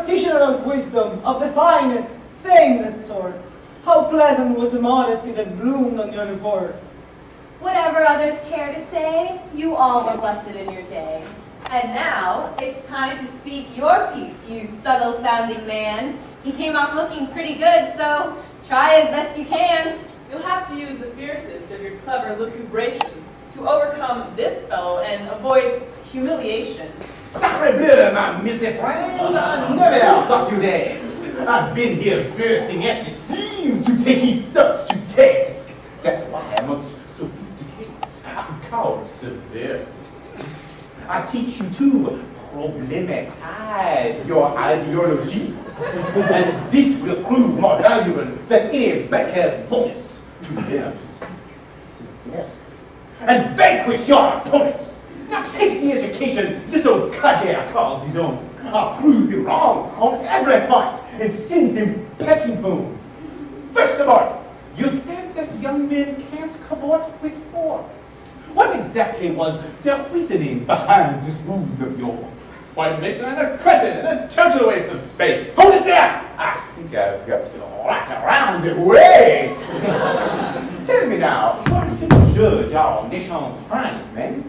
practitioner of wisdom, of the finest, famous sort. How pleasant was the modesty that bloomed on your report. Whatever others care to say, you all were blessed in your day. And now, it's time to speak your piece, you subtle-sounding man. He came off looking pretty good, so try as best you can. You'll have to use the fiercest of your clever lucubration to overcome this fellow and avoid humiliation. Sacre bleu, my Mr. Friends, I never saw you dance. I've been here bursting at the seams to take his subs to task. That's why I'm much sophisticated. I'm called Subversive Speech. I teach you to problematize your ideology. And this will prove more valuable than any baker's bonus to learn to speak subversively and vanquish your opponents. Now take the education this old cadre calls his own. I'll prove you wrong on every point and send him packing home. First of all, you said that young men can't cavort with whores. What exactly was their reasoning behind this rule of yours? Why, it makes an a cretin and a total waste of space. Hold it there! I think I've got to right around the waist. Tell me now, were you to judge our nation's finest men,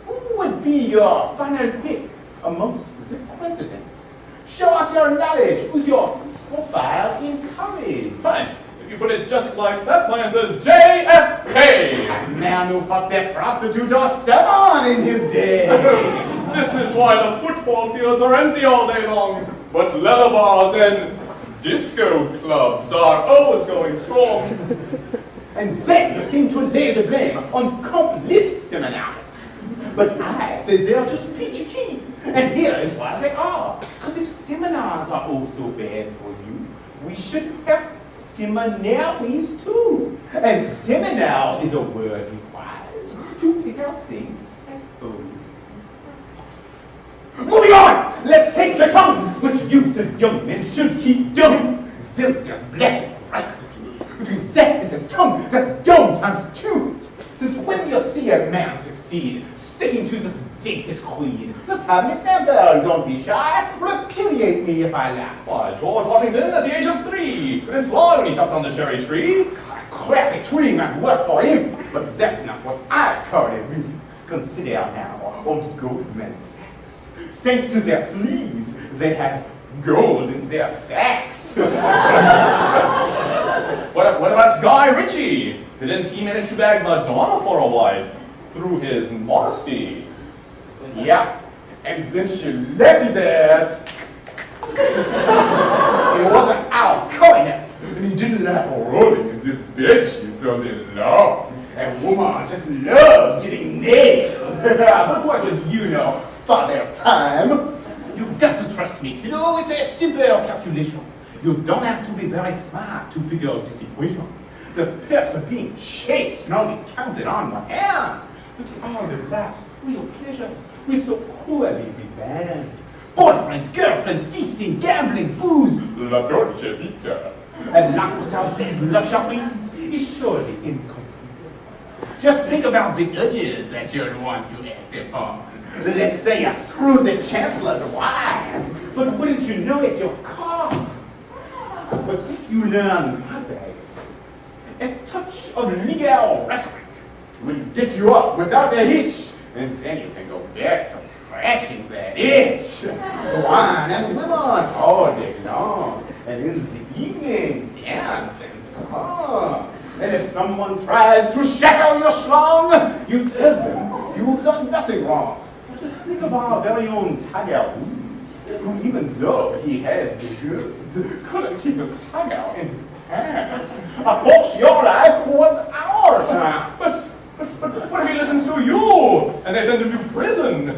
who would be your final pick amongst the presidents? Show off your knowledge with your profile in college. Fine. If you put it just like that, my answer is JFK. A man who fucked a prostitute or someone in his day. This is why the football fields are empty all day long, but leather bars and disco clubs are always going strong. And then you seem to lay the blame on complete seminars. But I say they're just peachy keen. And here is why they are. Because if seminars are also bad for you, we should have seminaries too. And seminar is a word requires to pick out things as old. Moving on! Let's take the tongue, which youths and young men should keep dumb. Zilzia's blessed rectitude. Between that and the tongue, that's dumb times two. Since when you see a man succeed, sticking to this dated creed? Let's have an example. Don't be shy. Repudiate me if I laugh. Why, George Washington at the age of 3 couldn't fly when he jumped on the cherry tree. A crappy tree might work for him, but that's not what I call a real. Consider now old Goldman Sachs. Thanks to their sleeves, they have gold in their sacks. What about Guy Ritchie? Didn't he manage to bag Madonna for a wife through his modesty? Yeah, and then she left his ass. He wasn't out calling it, and he didn't like rolling as if bedsheets something long. And woman just loves getting nailed. But what would you know, Father Time? You got to trust me. You know, it's a simple calculation. You don't have to be very smart to figure out this equation. The perks of being chased can only be counted on one hand. But all the last real pleasures we so cruelly banned. Boyfriends, girlfriends, feasting, gambling, booze, la dolce vita. And life without these luxuries is surely incomplete. Just think about the urges that you'd want to act upon. Let's say you screw the chancellor's wife, but wouldn't you know it, you're caught. But if you learn a touch of legal rhetoric will get you off without a hitch, and then you can go back to scratching that itch. Wine and women all day long, and in the evening, dance and song. And if someone tries to shackle your schlong, you tell them you've done nothing wrong. Just think of our very own Tiger Woods, who even though he had the goods, couldn't keep his tiger in his pants. A Porsche your life was our chance. But what if he listens to you, and they send him to prison,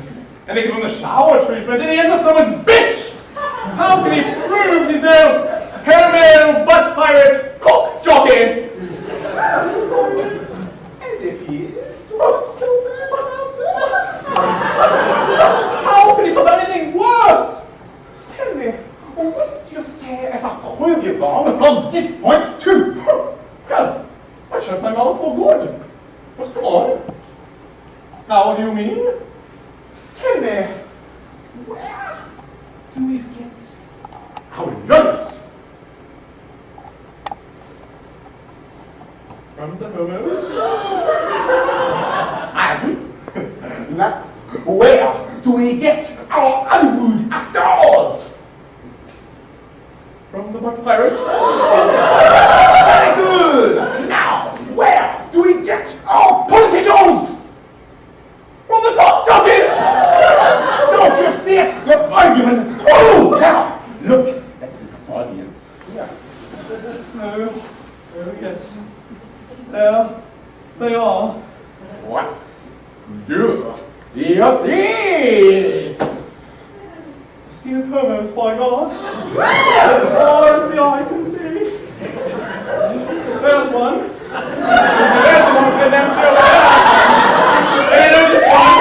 and they give him the shower treatment, and he ends up someone's bitch? How can he prove he's no hairman, butt pirate, cook jockey? And if he is, what's so bad about that? How can he solve anything worse? Tell me, what do you say if I prove you wrong on this point too? Well, I shut my mouth for good. But come on. Now, what do you mean? Tell me, where do we get we get our Hollywood actors? From the butt pirates? Very good! Now, where do we get our politicians? From the pot jockeys! Don't you see it? Your argument is through! Now, look at this audience. Yeah. No. Oh, yes. There. They are. What? Do you see? See of homos, by God. As far as the eye can see. There's one. There's one, and that's the other. And you know this one.